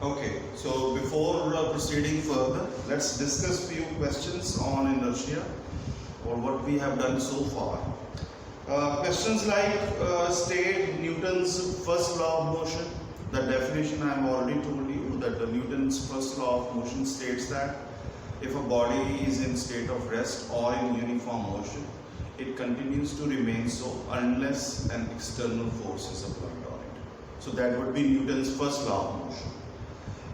Okay, so before proceeding further, let's discuss few questions on inertia or what we have done so far. Questions like state Newton's first law of motion. The definition I have already told you that the Newton's first law of motion states that if a body is in state of rest or in uniform motion, it continues to remain so unless an external force is applied on it. So that would be Newton's first law of motion.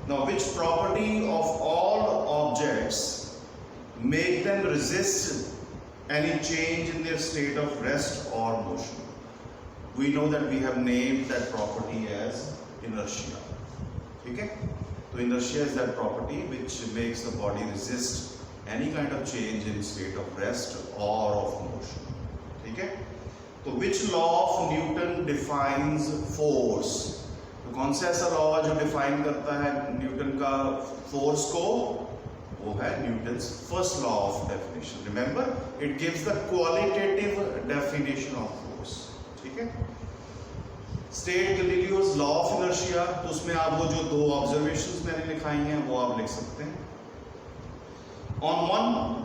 Now, which property of all objects make them resist any change in their state of rest or motion? We know that we have named that property as inertia. Okay? So inertia is that property which makes the body resist any kind of change in state of rest or of motion. Okay? So which law of Newton defines force? तो कौन सा ऐसा law जो define करता है Newton का force को? वो है Newton's first law of definition. Remember, it gives the qualitative definition of force. ठीक है? State Galileo's law of inertia, तो उसमें आप वो जो दो ऑब्जर्वेशंस मैंने लिखाई हैं वो आप लिख सकते हैं. On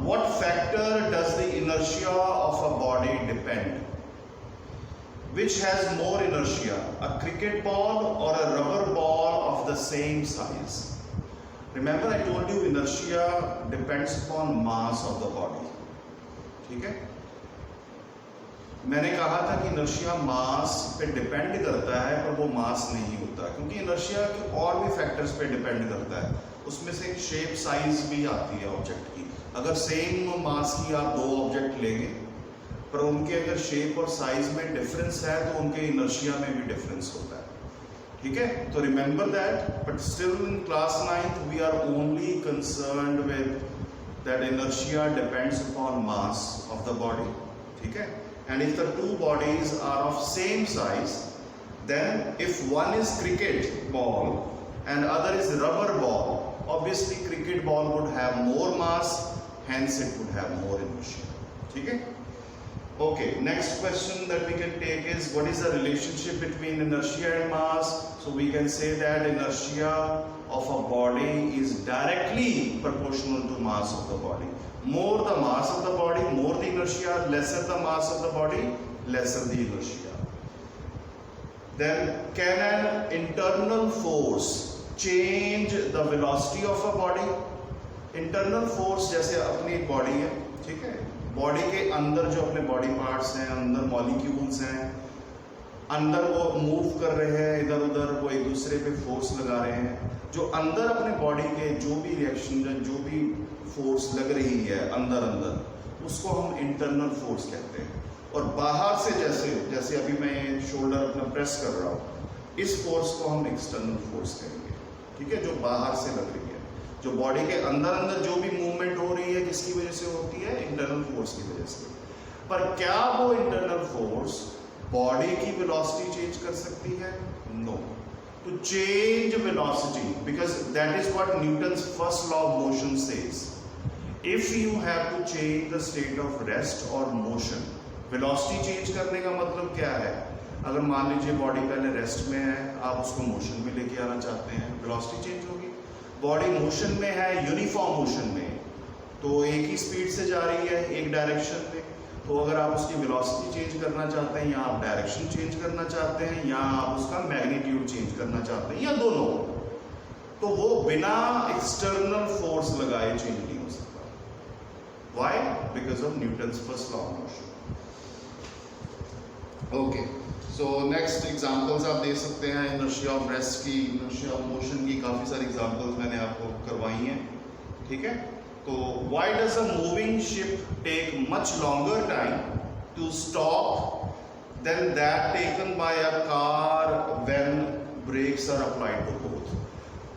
what factor does the inertia of a body depend? Which has more inertia, a cricket ball or a rubber ball of the same size? Remember I told you inertia depends upon mass of the body. ठीक है? मैंने कहा था कि inertia mass पे depend करता है पर वो mass नहीं होता, क्योंकि inertia के और भी फैक्टर्स पे डिपेंड करता है. उसमें से एक शेप साइज भी आती है ऑब्जेक्ट की. अगर सेम मास की आप दो ऑब्जेक्ट लेंगे पर उनके अगर शेप और साइज में डिफरेंस है तो उनके इनर्शिया में भी डिफरेंस होता है. ठीक है? तो remember that. But still in class 9th we are only concerned with that inertia depends upon mass of the body. ठीक है? And if the two bodies are of same size, then if one is cricket ball and other is rubber ball, obviously cricket ball would have more mass, hence it would have more inertia. ठीक है? Okay, next question that we can take is what is the relationship between inertia and mass? So we can say that inertia of a body is directly proportional to mass of the body. More the mass of the body, more the inertia. Lesser the mass of the body, lesser the inertia. Then can an internal force change the velocity of a body? Internal force जैसे अपनी body है, ठीक है? Body के अंदर जो अपने body parts हैं, अंदर मॉलिक्यूल्स हैं, अंदर वो मूव कर रहे हैं इधर उधर, वो एक दूसरे पे फोर्स लगा रहे हैं. जो अंदर अपने बॉडी के जो भी रिएक्शन, जो भी फोर्स लग रही है अंदर उसको हम इंटरनल फोर्स कहते हैं. और बाहर से जैसे अभी मैं शोल्डर अपना प्रेस कर रहा हूँ, इस फोर्स को हम एक्सटर्नल फोर्स कहेंगे. ठीक है? जो बाहर से लग रही है, जो बॉडी के अंदर जो भी मूवमेंट हो रही है किसकी वजह से होती है? इंटरनल फोर्स की वजह से. पर क्या वो इंटरनल फोर्स बॉडी की वेलोसिटी चेंज कर सकती है? No. To change velocity, because that is what Newton's first law of motion says, if you have to change the state of rest और मोशन. वेलोसिटी चेंज करने का मतलब क्या है? अगर मान लीजिए बॉडी पहले रेस्ट में है, आप उसको मोशन में लेके आना चाहते हैं, वेलोसिटी चेंज होगी. बॉडी मोशन में है, यूनिफॉर्म मोशन में, तो एक ही स्पीड से जा रही है एक डायरेक्शन में, तो अगर आप उसकी वेलोसिटी चेंज करना चाहते हैं, या आप डायरेक्शन चेंज करना चाहते हैं, या आप उसका मैग्नीट्यूड चेंज करना चाहते हैं, या दोनों, तो वो बिना एक्सटर्नल फोर्स लगाए चेंज नहीं हो सकता. Why? Because of Newton's first law of motion. Okay, so next examples आप दे सकते हैं इनर्शिया ऑफ रेस्ट की, इनर्शिया ऑफ मोशन की. काफ़ी सारी एग्जांपल्स मैंने आपको करवाई हैं. ठीक है? तो why does a moving ship take much longer time to stop than that taken by a car when brakes are applied to both?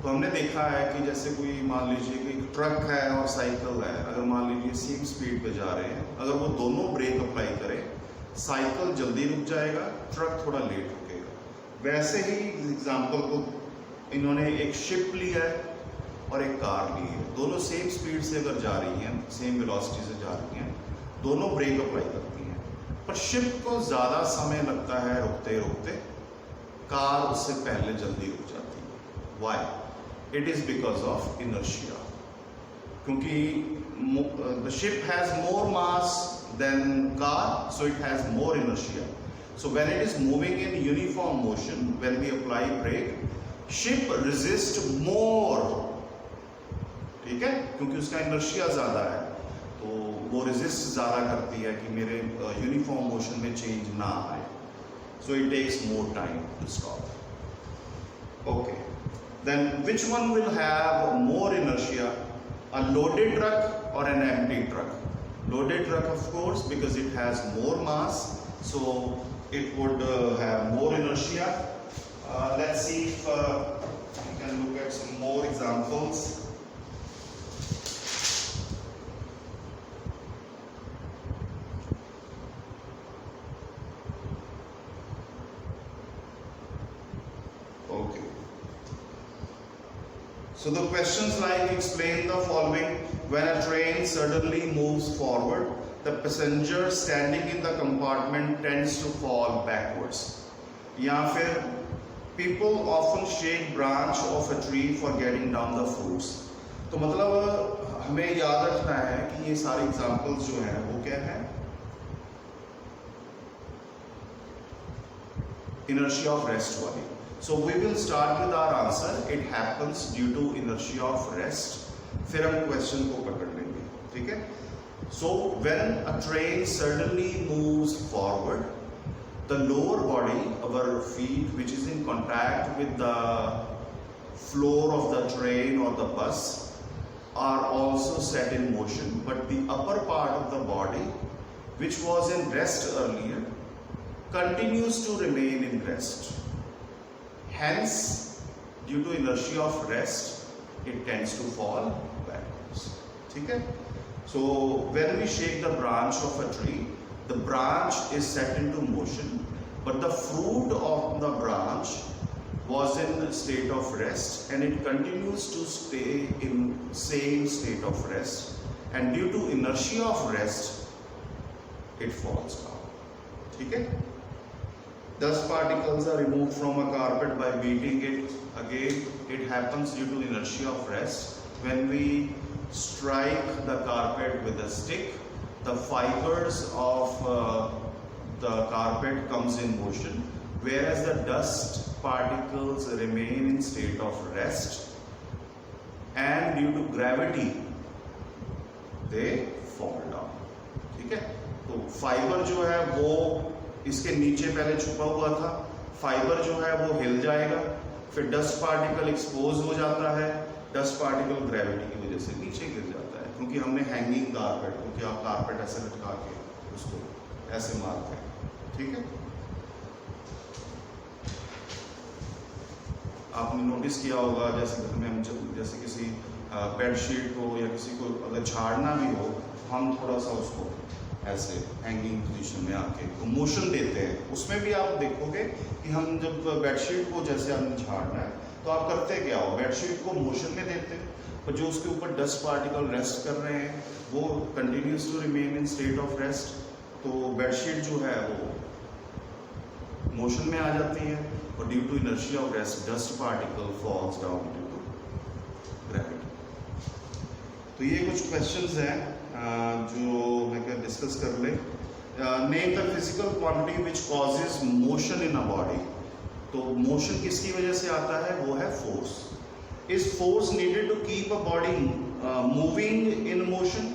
तो हमने देखा है कि जैसे कोई मान लीजिए कि ट्रक है और साइकिल है, अगर मान लीजिए सेम स्पीड पे जा रहे हैं, अगर वो दोनों ब्रेक अप्लाई करें, साइकिल जल्दी रुक जाएगा, ट्रक थोड़ा लेट रुकेगा. वैसे ही एग्जाम्पल को इन्होंने एक शिप लिया है और एक कार ली है. दोनों सेम स्पीड से अगर जा रही हैं, सेम वेलोसिटी से जा रही हैं, दोनों ब्रेक अप्लाई करती हैं, पर शिप को ज़्यादा समय लगता है रुकते रुकते, कार उससे पहले जल्दी रुक जाती है. Y? It is because of inertia. क्योंकि the ship has more mass than car, so it has more inertia. So when it is moving in uniform motion, when we apply brake, ship resist more. ठीक है, क्योंकि उसका inertia ज्यादा है, तो वो resist ज्यादा करती है कि मेरे यूनिफॉर्म मोशन में चेंज ना आए. So it takes more time to stop. Okay. Then which one will have more inertia? A loaded truck or an empty truck? Loaded truck, of course, because it has more mass, so it would have more inertia. Let's see if we can look at some more examples. Okay. So the questions like explain the following. When a train suddenly moves forward, the passenger standing in the compartment tends to fall backwards. या फिर people often shake branch of a tree for getting down the fruits. तो मतलब हमें याद रखना है कि ये सारे एग्जाम्पल्स जो हैं वो क्या है? Inertia of rest वाली. So we will start with our answer. It happens due to inertia of rest. फिर हम क्वेश्चन को पकड़ लेंगे, ठीक है? So when a train suddenly moves forward, the lower body, our feet, which is in contact with the floor of the train or the bus, are also set in motion, but the upper part of the body, which was in rest earlier, continues to remain in rest. Hence, due to inertia of rest, it tends to fall backwards. ठीक है? So when we shake the branch of a tree, the branch is set into motion, but the fruit of the branch was in a state of rest, and it continues to stay in same state of rest, and due to inertia of rest, it falls down. ठीक है? Dust particles are removed from a carpet by beating it. Again, it happens due to inertia of rest. When we strike the carpet with a stick, the fibers of the carpet comes in motion, whereas the dust particles remain in state of rest, and due to gravity, they fall down. ठीक है? तो fibre जो है वो इसके नीचे पहले छुपा हुआ था, फाइबर जो है वो हिल जाएगा, फिर डस्ट पार्टिकल एक्सपोज हो जाता है, डस्ट पार्टिकल ग्रेविटी की वजह से नीचे गिर जाता है, क्योंकि हमने हैंगिंग कारपेट, क्योंकि आप कारपेट ऐसे लटका के उसको ऐसे मारते हैं. ठीक है? आपने नोटिस किया होगा जैसे घर में हम जैसे किसी बेडशीट को या किसी को अगर झाड़ना भी हो, हम थोड़ा सा उसको ऐसे हैंगिंग पोजीशन में आके तो मोशन देते हैं. उसमें भी आप देखोगे कि हम जब बेडशीट को जैसे हमने झाड़ना है तो आप करते क्या हो, बेडशीट को मोशन में देते हैं, पर जो उसके ऊपर डस्ट पार्टिकल रेस्ट कर रहे हैं वो continues to remain in state of rest, तो बेडशीट जो है वो मोशन में आ जाती है, और due to inertia of rest dust particle falls down due to gravity. तो ये कुछ क्वेश्चंस हैं जो मैं क्या डिस्कस कर ले. Name the physical quantity which causes motion in a body. तो मोशन किसकी वजह से आता है? वो है force. Is force needed to keep a body moving in motion?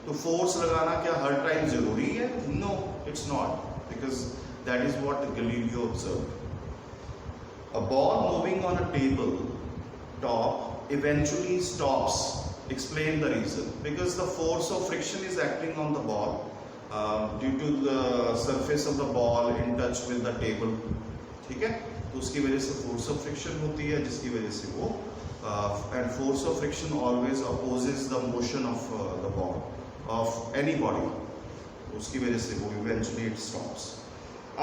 तो फोर्स लगाना क्या हर टाइम जरूरी है? No, it's not, because that is what Galileo observed. A ball moving on a table top eventually stops. Explain the reason. Because the force of friction is acting on the ball due to the surface of the ball in touch with the table. ठीक है? तो उसकी वजह से force of friction होती है, जिसकी वजह से वो and force of friction always opposes the motion of the ball of any body. उसकी वजह से वो eventually it stops.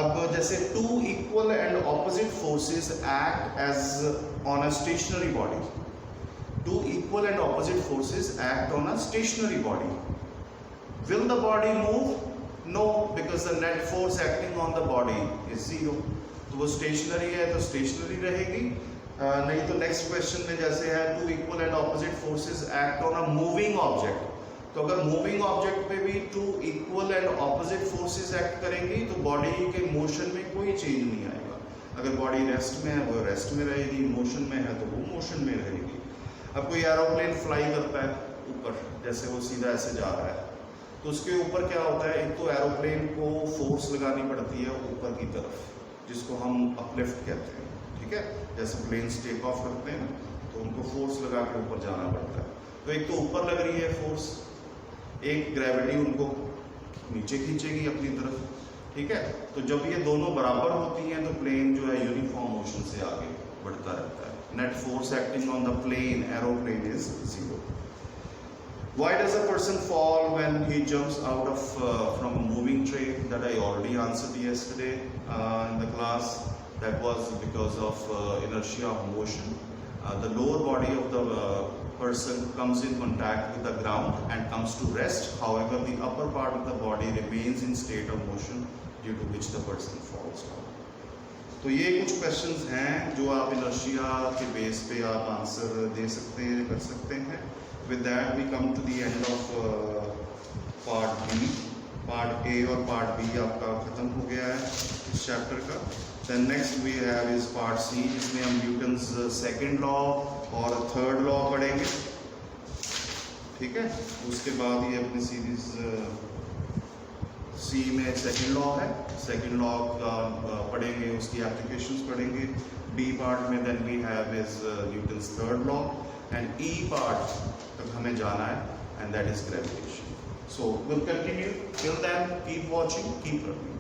अब जैसे two equal and opposite forces act as on a stationary body. Two equal and opposite forces act on a stationary body. Will the body move? No, because the net force acting on the body is zero. तो वो stationary है तो stationary रहेगी, नहीं तो next question में जैसे है two equal and opposite forces act on a moving object, तो अगर मूविंग ऑब्जेक्ट पे भी two equal and opposite forces act करेंगी तो बॉडी के मोशन में कोई चेंज नहीं आएगा। अगर बॉडी रेस्ट में है वो रेस्ट में रहेगी, मोशन में है तो वो मोशन में रहेगी। अब कोई एरोप्लेन फ्लाई करता है ऊपर, जैसे वो सीधा ऐसे जा रहा है, तो उसके ऊपर क्या होता है, एक तो एरोप्लेन को फोर्स लगानी पड़ती है ऊपर की तरफ, जिसको हम अपलिफ्ट कहते हैं, ठीक है। जैसे प्लेन्स टेक ऑफ करते हैं तो उनको फोर्स लगा के ऊपर जाना पड़ता है, तो एक तो ऊपर लग रही है फोर्स, एक ग्रेविटी उनको नीचे खींचेगी अपनी तरफ, ठीक है। तो जब ये दोनों बराबर होती हैं तो प्लेन जो है यूनिफॉर्म मोशन से आगे बढ़ता रहता है। Net force acting on the plane aeroplane is 0. Why does a person fall when he jumps out of from a moving train? That I already answered yesterday in the class. That was because of inertia of motion. The lower body of the person comes in contact with the ground and comes to rest. However, the upper part of the body remains in state of motion, due to which the person falls down. तो ये कुछ questions हैं जो आप inertia के base पे आप answer दे सकते हैं, कर सकते हैं। With that we come to the end of part B. Part A और part B आपका ख़त्म हो गया है इस चैप्टर का। Then next we have is part C, जिसमें हम न्यूटन्स सेकेंड लॉ और थर्ड लॉ पढ़ेंगे, ठीक है। उसके बाद ये अपनी सीरीज C में सेकेंड लॉ है, सेकेंड लॉ का पढ़ेंगे, उसकी एप्लीकेशंस पढ़ेंगे। B पार्ट में then we have is Newton's third law, and E part तक हमें जाना है, and that is gravitation. So we'll continue. Till then, keep watching, keep learning.